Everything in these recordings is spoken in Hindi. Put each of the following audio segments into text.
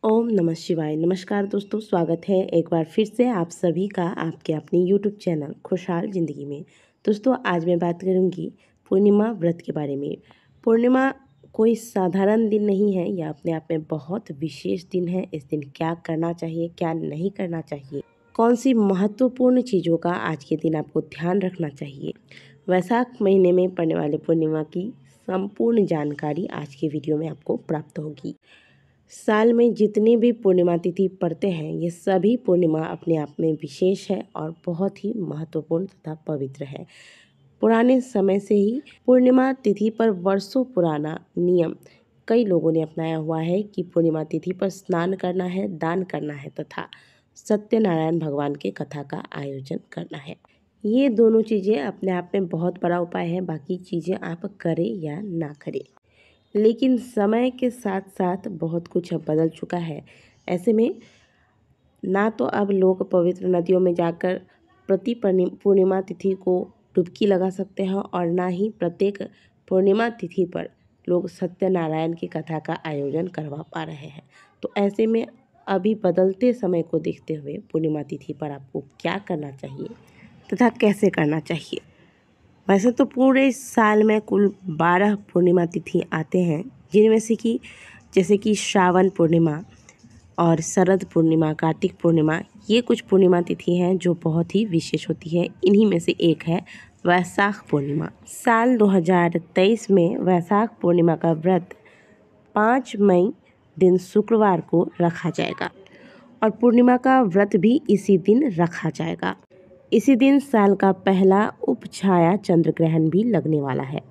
ओम नमः शिवाय। नमस्कार दोस्तों, स्वागत है एक बार फिर से आप सभी का आपके अपने यूट्यूब चैनल खुशहाल ज़िंदगी में। दोस्तों, आज मैं बात करूंगी पूर्णिमा व्रत के बारे में। पूर्णिमा कोई साधारण दिन नहीं है, यह अपने आप में बहुत विशेष दिन है। इस दिन क्या करना चाहिए, क्या नहीं करना चाहिए, कौन सी महत्वपूर्ण चीज़ों का आज के दिन आपको ध्यान रखना चाहिए, वैशाख महीने में पड़ने वाले पूर्णिमा की संपूर्ण जानकारी आज के वीडियो में आपको प्राप्त होगी। साल में जितनी भी पूर्णिमा तिथि पड़ते हैं, ये सभी पूर्णिमा अपने आप में विशेष है और बहुत ही महत्वपूर्ण तथा पवित्र है। पुराने समय से ही पूर्णिमा तिथि पर वर्षों पुराना नियम कई लोगों ने अपनाया हुआ है कि पूर्णिमा तिथि पर स्नान करना है, दान करना है तथा सत्यनारायण भगवान के कथा का आयोजन करना है। ये दोनों चीज़ें अपने आप में बहुत बड़ा उपाय है, बाकी चीज़ें आप करें या ना करें। लेकिन समय के साथ साथ बहुत कुछ अब बदल चुका है। ऐसे में ना तो अब लोग पवित्र नदियों में जाकर प्रति पूर्णिमा तिथि को डुबकी लगा सकते हैं और ना ही प्रत्येक पूर्णिमा तिथि पर लोग सत्यनारायण की कथा का आयोजन करवा पा रहे हैं। तो ऐसे में अभी बदलते समय को देखते हुए पूर्णिमा तिथि पर आपको क्या करना चाहिए तथा कैसे करना चाहिए। वैसे तो पूरे साल में कुल 12 पूर्णिमा तिथि आते हैं, जिनमें से कि जैसे कि श्रावण पूर्णिमा और शरद पूर्णिमा, कार्तिक पूर्णिमा, ये कुछ पूर्णिमा तिथि हैं जो बहुत ही विशेष होती है। इन्हीं में से एक है वैशाख पूर्णिमा। साल 2023 में वैशाख पूर्णिमा का व्रत 5 मई दिन शुक्रवार को रखा जाएगा और पूर्णिमा का व्रत भी इसी दिन रखा जाएगा। इसी दिन साल का पहला उपछाया चंद्र ग्रहण भी लगने वाला है।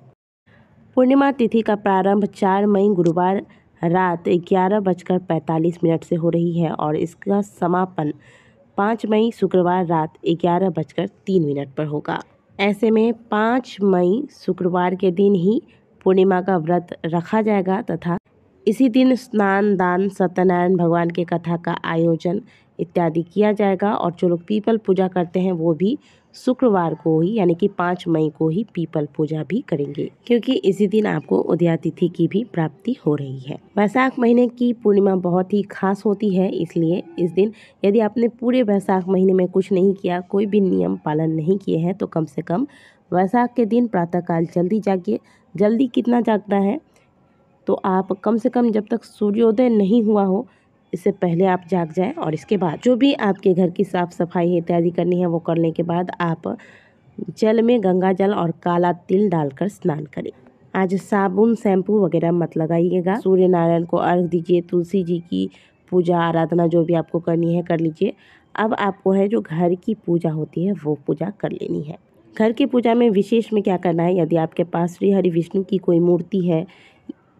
पूर्णिमा तिथि का प्रारंभ 4 मई गुरुवार रात 11:45 से हो रही है और इसका समापन 5 मई शुक्रवार रात 11:03 पर होगा। ऐसे में 5 मई शुक्रवार के दिन ही पूर्णिमा का व्रत रखा जाएगा तथा इसी दिन स्नान, दान, सत्यनारायण भगवान के कथा का आयोजन इत्यादि किया जाएगा। और जो लोग पीपल पूजा करते हैं वो भी शुक्रवार को ही यानी कि 5 मई को ही पीपल पूजा भी करेंगे, क्योंकि इसी दिन आपको उदया तिथि की भी प्राप्ति हो रही है। वैशाख महीने की पूर्णिमा बहुत ही खास होती है, इसलिए इस दिन यदि आपने पूरे वैशाख महीने में कुछ नहीं किया, कोई भी नियम पालन नहीं किए हैं, तो कम से कम वैशाख के दिन प्रातःकाल जल्दी जागिए। जल्दी कितना जागना है, तो आप कम से कम जब तक सूर्योदय नहीं हुआ हो इससे पहले आप जाग जाएं और इसके बाद जो भी आपके घर की साफ़ सफाई इत्यादि करनी है वो करने के बाद आप जल में गंगा जल और काला तिल डालकर स्नान करें। आज साबुन, शैम्पू वगैरह मत लगाइएगा। सूर्य नारायण को अर्घ दीजिए, तुलसी जी की पूजा आराधना जो भी आपको करनी है कर लीजिए। अब आपको है जो घर की पूजा होती है वो पूजा कर लेनी है। घर की पूजा में विशेष में क्या करना है, यदि आपके पास श्री हरि विष्णु की कोई मूर्ति है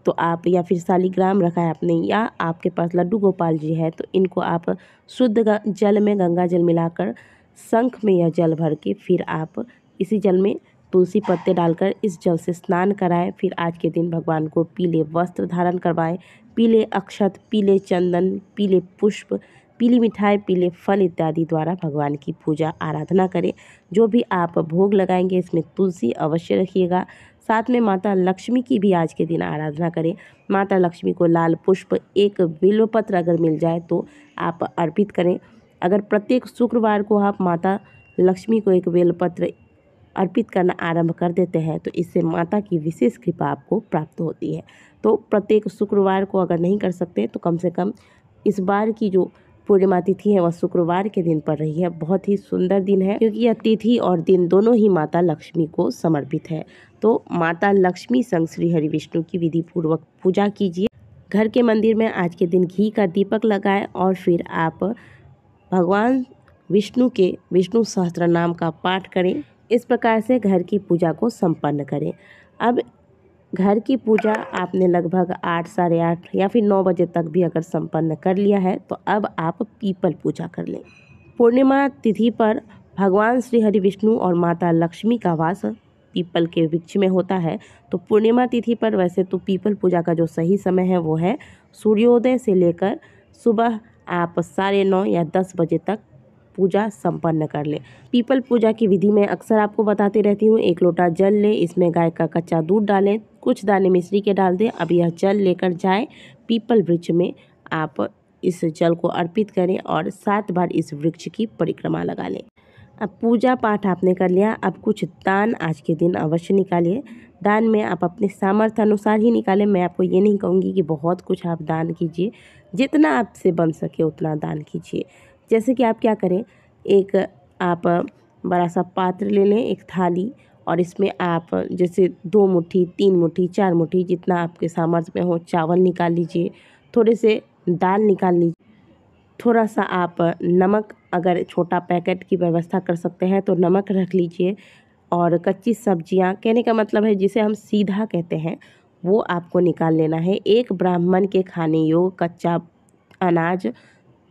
तो आप, या फिर शालिग्राम रखा है आपने, या आपके पास लड्डू गोपाल जी है, तो इनको आप शुद्ध जल में गंगा जल मिलाकर शंख में यह जल भर के फिर आप इसी जल में तुलसी पत्ते डालकर इस जल से स्नान कराएं। फिर आज के दिन भगवान को पीले वस्त्र धारण करवाएं, पीले अक्षत, पीले चंदन, पीले पुष्प, पीली मिठाई, पीले फल इत्यादि द्वारा भगवान की पूजा आराधना करें। जो भी आप भोग लगाएंगे इसमें तुलसी अवश्य रखिएगा। साथ में माता लक्ष्मी की भी आज के दिन आराधना करें। माता लक्ष्मी को लाल पुष्प, एक बिल्वपत्र अगर मिल जाए तो आप अर्पित करें। अगर प्रत्येक शुक्रवार को आप माता लक्ष्मी को एक बेलपत्र अर्पित करना आरंभ कर देते हैं तो इससे माता की विशेष कृपा आपको प्राप्त होती है। तो प्रत्येक शुक्रवार को अगर नहीं कर सकते तो कम से कम इस बार की जो पूर्णिमा तिथि है वह शुक्रवार के दिन पड़ रही है। बहुत ही सुंदर दिन है, क्योंकि यह तिथि और दिन दोनों ही माता लक्ष्मी को समर्पित है। तो माता लक्ष्मी संग श्री हरि विष्णु की विधि पूर्वक पूजा कीजिए। घर के मंदिर में आज के दिन घी का दीपक लगाएं और फिर आप भगवान विष्णु के विष्णु सहस्त्र नाम का पाठ करें। इस प्रकार से घर की पूजा को संपन्न करें। अब घर की पूजा आपने लगभग 8, साढ़े 8 या फिर 9 बजे तक भी अगर संपन्न कर लिया है तो अब आप पीपल पूजा कर लें। पूर्णिमा तिथि पर भगवान श्री हरि विष्णु और माता लक्ष्मी का वास पीपल के वृक्ष में होता है। तो पूर्णिमा तिथि पर वैसे तो पीपल पूजा का जो सही समय है वो है सूर्योदय से लेकर सुबह आप 9:30 या 10 बजे तक पूजा संपन्न कर ले। पीपल पूजा की विधि में अक्सर आपको बताती रहती हूँ। 1 लोटा जल लें, इसमें गाय का कच्चा दूध डालें, कुछ दाने मिश्री के डाल दें। अब यह जल लेकर जाए पीपल वृक्ष में आप इस जल को अर्पित करें और 7 बार इस वृक्ष की परिक्रमा लगा लें। अब पूजा पाठ आपने कर लिया, अब कुछ दान आज के दिन अवश्य निकालिए। दान में आप अपने सामर्थ्य अनुसार ही निकालें। मैं आपको ये नहीं कहूँगी कि बहुत कुछ आप दान कीजिए, जितना आपसे बन सके उतना दान कीजिए। जैसे कि आप क्या करें, एक आप बड़ा सा पात्र ले लें, एक थाली, और इसमें आप जैसे 2 मुट्ठी, 3 मुट्ठी, 4 मुट्ठी जितना आपके सामर्थ्य में हो चावल निकाल लीजिए, थोड़े से दाल निकाल लीजिए, थोड़ा सा आप नमक, अगर छोटा पैकेट की व्यवस्था कर सकते हैं तो नमक रख लीजिए, और कच्ची सब्जियां, कहने का मतलब है जिसे हम सीधा कहते हैं, वो आपको निकाल लेना है। एक ब्राह्मण के खाने योग्य कच्चा अनाज,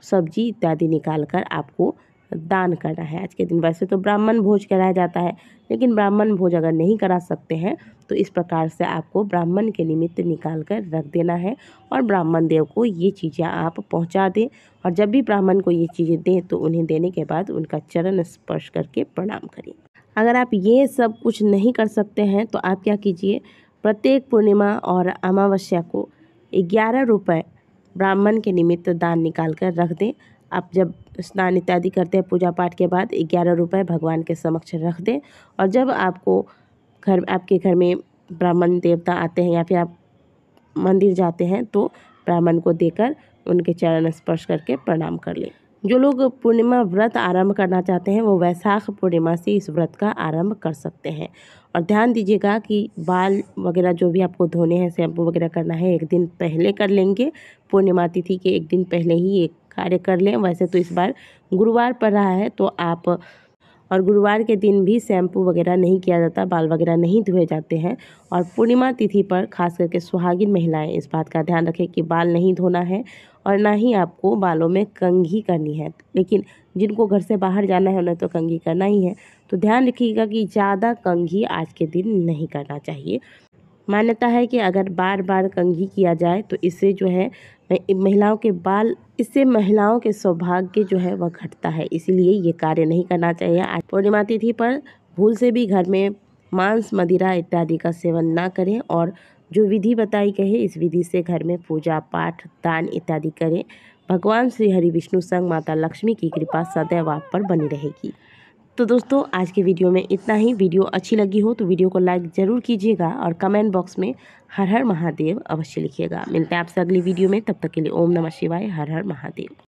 सब्जी इत्यादि निकाल कर आपको दान करना है आज के दिन। वैसे तो ब्राह्मण भोज कराया जाता है, लेकिन ब्राह्मण भोज अगर नहीं करा सकते हैं तो इस प्रकार से आपको ब्राह्मण के निमित्त निकाल कर रख देना है, और ब्राह्मण देव को ये चीज़ें आप पहुंचा दें। और जब भी ब्राह्मण को ये चीज़ें दें तो उन्हें देने के बाद उनका चरण स्पर्श करके प्रणाम करें। अगर आप ये सब कुछ नहीं कर सकते हैं तो आप क्या कीजिए, प्रत्येक पूर्णिमा और अमावस्या को 11 रुपये ब्राह्मण के निमित्त दान निकाल कर रख दें। आप जब स्नान इत्यादि करते हैं पूजा पाठ के बाद 11 रुपये भगवान के समक्ष रख दें, और जब आपको आपके घर में ब्राह्मण देवता आते हैं या फिर आप मंदिर जाते हैं तो ब्राह्मण को देकर उनके चरण स्पर्श करके प्रणाम कर लें। जो लोग पूर्णिमा व्रत आरंभ करना चाहते हैं वो वैशाख पूर्णिमा से इस व्रत का आरंभ कर सकते हैं। और ध्यान दीजिएगा कि बाल वगैरह जो भी आपको धोने हैं, शैम्पू वगैरह करना है, एक दिन पहले कर लेंगे। पूर्णिमा तिथि के एक दिन पहले ही एक कार्य कर लें। वैसे तो इस बार गुरुवार पड़ रहा है तो आप, और गुरुवार के दिन भी शैम्पू वगैरह नहीं किया जाता, बाल वगैरह नहीं धोए जाते हैं। और पूर्णिमा तिथि पर खास करके सुहागिन महिलाएं इस बात का ध्यान रखें कि बाल नहीं धोना है और ना ही आपको बालों में कंघी करनी है। लेकिन जिनको घर से बाहर जाना है उन्हें तो कंघी करना ही है, तो ध्यान रखिएगा कि ज़्यादा कंघी आज के दिन नहीं करना चाहिए। मान्यता है कि अगर बार बार कंघी किया जाए तो इससे जो है महिलाओं के बाल, इससे महिलाओं के सौभाग्य जो है वह घटता है, इसीलिए ये कार्य नहीं करना चाहिए। आज पूर्णिमा तिथि पर भूल से भी घर में मांस, मदिरा इत्यादि का सेवन ना करें, और जो विधि बताई गई है इस विधि से घर में पूजा पाठ, दान इत्यादि करें। भगवान श्री हरि विष्णु संग माता लक्ष्मी की कृपा सदैव आप पर बनी रहेगी। तो दोस्तों आज के वीडियो में इतना ही। वीडियो अच्छी लगी हो तो वीडियो को लाइक ज़रूर कीजिएगा, और कमेंट बॉक्स में हर हर महादेव अवश्य लिखिएगा। मिलते हैं आपसे अगली वीडियो में, तब तक के लिए ओम नमः शिवाय, हर हर महादेव।